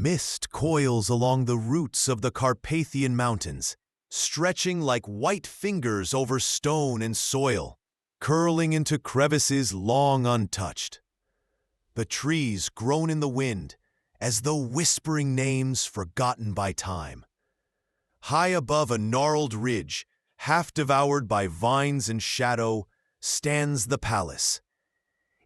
Mist coils along the roots of the Carpathian Mountains, stretching like white fingers over stone and soil, curling into crevices long untouched. The trees groan in the wind, as though whispering names forgotten by time. High above a gnarled ridge, half devoured by vines and shadow, stands the palace.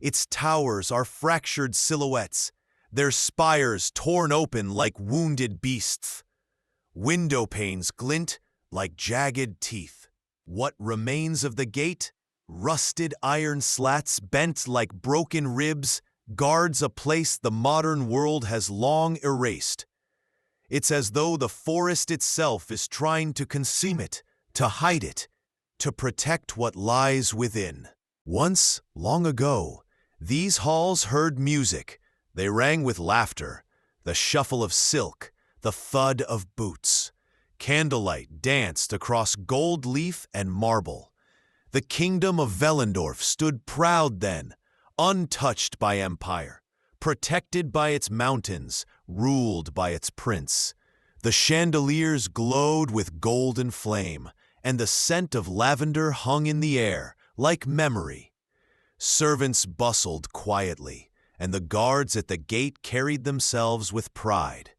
Its towers are fractured silhouettes, their spires torn open like wounded beasts. Window panes glint like jagged teeth. What remains of the gate, rusted iron slats bent like broken ribs, guards a place the modern world has long erased. It's as though the forest itself is trying to consume it, to hide it, to protect what lies within. Once, long ago, these halls heard music. They rang with laughter, the shuffle of silk, the thud of boots. Candlelight danced across gold leaf and marble. The kingdom of Wellendorf stood proud then, untouched by empire, protected by its mountains, ruled by its prince. The chandeliers glowed with golden flame, and the scent of lavender hung in the air, like memory. Servants bustled quietly, and the guards at the gate carried themselves with pride.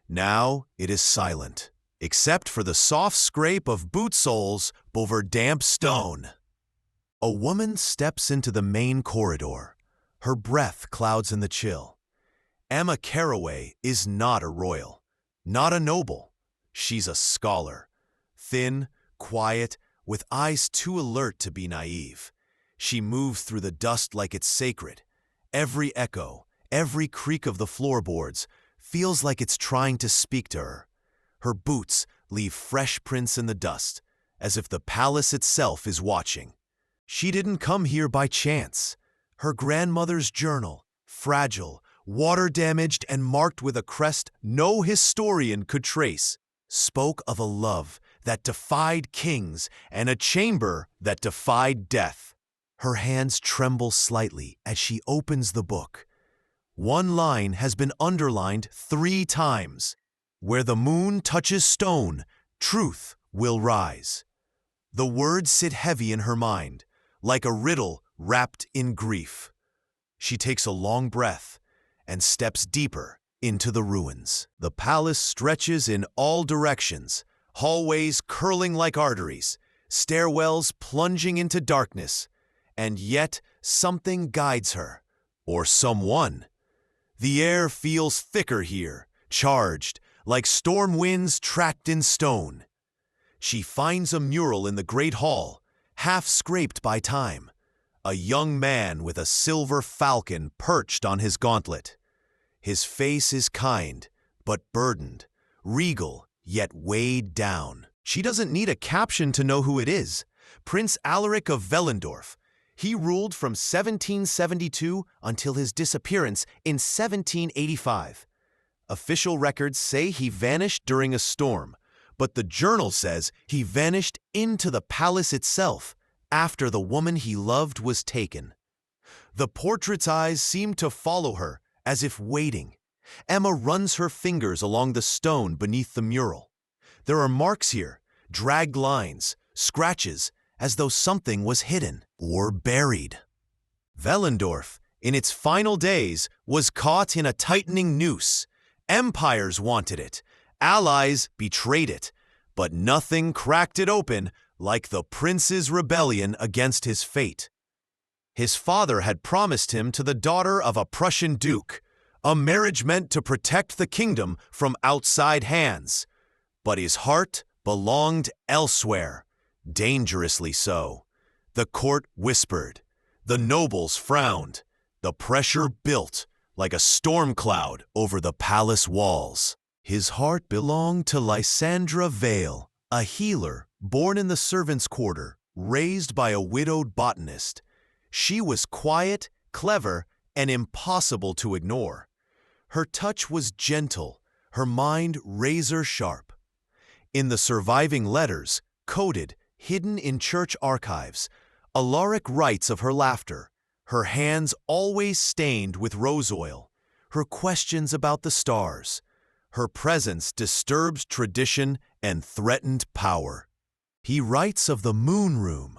Now it is silent, except for the soft scrape of boot soles over damp stone. A woman steps into the main corridor. Her breath clouds in the chill. Emma Caraway is not a royal, not a noble. She's a scholar. Thin, quiet, with eyes too alert to be naive. She moves through the dust like it's sacred. Every echo, every creak of the floorboards feels like it's trying to speak to her. Her boots leave fresh prints in the dust, as if the palace itself is watching. She didn't come here by chance. Her grandmother's journal, fragile, water-damaged, and marked with a crest no historian could trace, spoke of a love that defied kings and a chamber that defied death. Her hands tremble slightly as she opens the book. One line has been underlined 3 times. Where the moon touches stone, truth will rise. The words sit heavy in her mind, like a riddle wrapped in grief. She takes a long breath and steps deeper into the ruins. The palace stretches in all directions, hallways curling like arteries, stairwells plunging into darkness, and yet something guides her, or someone. The air feels thicker here, charged, like storm winds tracked in stone. She finds a mural in the great hall, half scraped by time. A young man with a silver falcon perched on his gauntlet. His face is kind, but burdened, regal, yet weighed down. She doesn't need a caption to know who it is. Prince Alaric of Wellendorf. He ruled from 1772 until his disappearance in 1785. Official records say he vanished during a storm, but the journal says he vanished into the palace itself after the woman he loved was taken. The portrait's eyes seem to follow her, as if waiting. Emma runs her fingers along the stone beneath the mural. There are marks here, dragged lines, scratches, as though something was hidden or buried. Wellendorf, in its final days, was caught in a tightening noose. Empires wanted it, allies betrayed it, but nothing cracked it open like the prince's rebellion against his fate. His father had promised him to the daughter of a Prussian duke, a marriage meant to protect the kingdom from outside hands. But his heart belonged elsewhere, dangerously so. The court whispered, the nobles frowned, the pressure built like a storm cloud over the palace walls. His heart belonged to Lysandra Vale, a healer born in the servants' quarter, raised by a widowed botanist. She was quiet, clever, and impossible to ignore. Her touch was gentle, her mind razor-sharp. In the surviving letters, coded, hidden in church archives, Alaric writes of her laughter, her hands always stained with rose oil, her questions about the stars, Her presence disturbed tradition and threatened power. He writes of the Moon Room,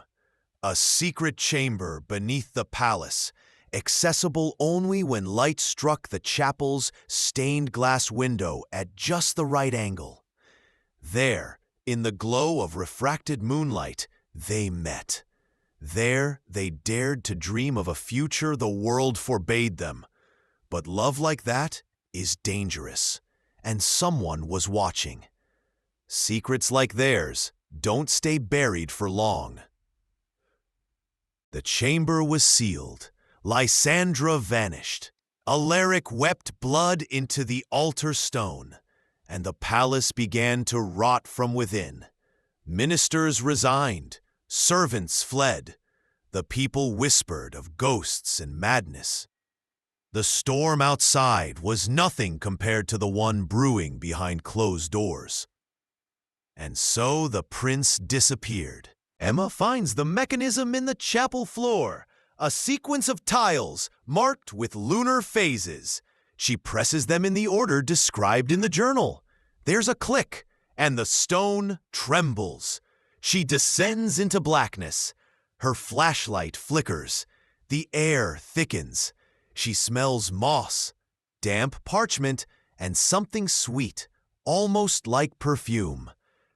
a secret chamber beneath the palace, accessible only when light struck the chapel's stained glass window at just the right angle. There, in the glow of refracted moonlight, they met. There, they dared to dream of a future the world forbade them. But love like that is dangerous, and someone was watching. Secrets like theirs don't stay buried for long. The chamber was sealed. Lysandra vanished. Alaric wept blood into the altar stone, and the palace began to rot from within. Ministers resigned. Servants fled. The people whispered of ghosts and madness. The storm outside was nothing compared to the one brewing behind closed doors. And so the prince disappeared. Emma finds the mechanism in the chapel floor, a sequence of tiles marked with lunar phases. She presses them in the order described in the journal. There's a click, and the stone trembles. She descends into blackness. Her flashlight flickers. The air thickens. She smells moss, damp parchment, and something sweet, almost like perfume.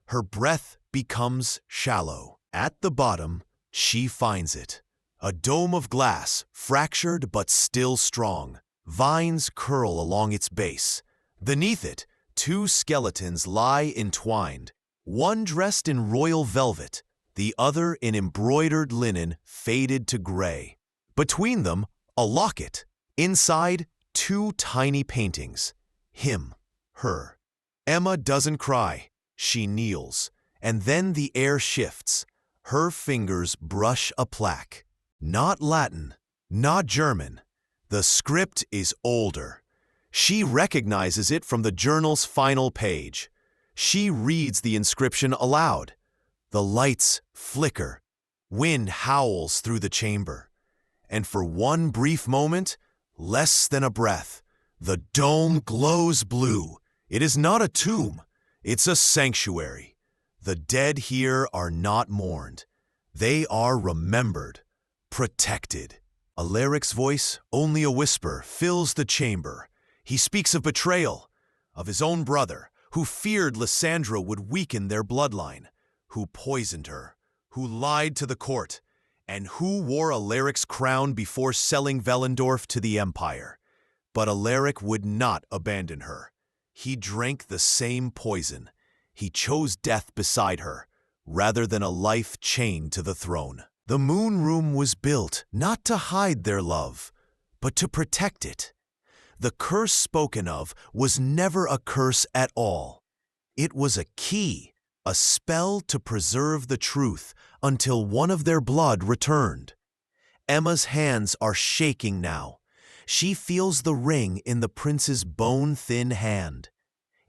Her breath becomes shallow. At the bottom, she finds it. A dome of glass, fractured but still strong. Vines curl along its base. Beneath it, two skeletons lie entwined, one dressed in royal velvet, the other in embroidered linen faded to gray. Between them, a locket. Inside, two tiny paintings. Him, her. Emma doesn't cry. She kneels, and then the air shifts. Her fingers brush a plaque. Not Latin, not German. The script is older. She recognizes it from the journal's final page. She reads the inscription aloud. The lights flicker. Wind howls through the chamber. And for one brief moment, less than a breath, the dome glows blue. It is not a tomb. It's a sanctuary. The dead here are not mourned. They are remembered, protected. Alaric's voice, only a whisper, fills the chamber. He speaks of betrayal, of his own brother, who feared Lysandra would weaken their bloodline, who poisoned her, who lied to the court, and who wore Alaric's crown before selling Velendorf to the Empire. But Alaric would not abandon her. He drank the same poison. He chose death beside her, rather than a life chained to the throne. The Moon Room was built not to hide their love, but to protect it. The curse spoken of was never a curse at all. It was a key, a spell to preserve the truth until one of their blood returned. Emma's hands are shaking now. She feels the ring in the prince's bone-thin hand.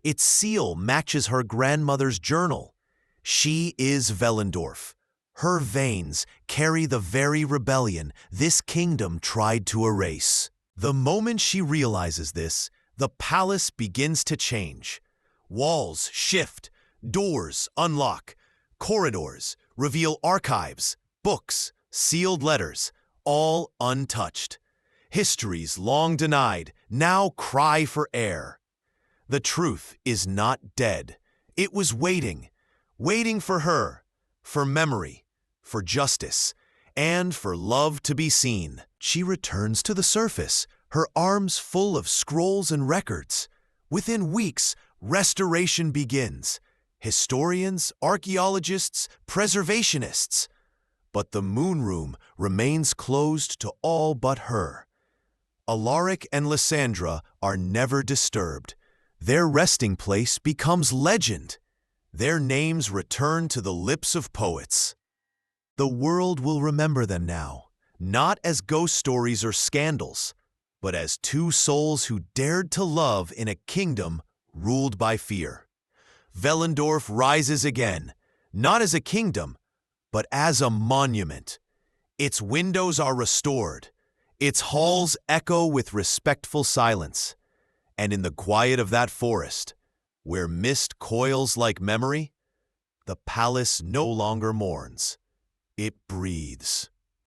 Its seal matches her grandmother's journal. She is Velendorf. Her veins carry the very rebellion this kingdom tried to erase. The moment she realizes this, the palace begins to change. Walls shift, doors unlock, corridors reveal archives, books, sealed letters, all untouched. Histories long denied now cry for air. The truth is not dead. It was waiting for her, for memory, for justice, and for love to be seen. She returns to the surface, her arms full of scrolls and records. Within weeks, restoration begins. Historians, archaeologists, preservationists. But the Moon Room remains closed to all but her. Alaric and Lysandra are never disturbed. Their resting place becomes legend. Their names return to the lips of poets. The world will remember them now, not as ghost stories or scandals, but as two souls who dared to love in a kingdom ruled by fear. Velendorf rises again, not as a kingdom, but as a monument. Its windows are restored. Its halls echo with respectful silence. And in the quiet of that forest, Where mist coils like memory, the palace no longer mourns. It breathes.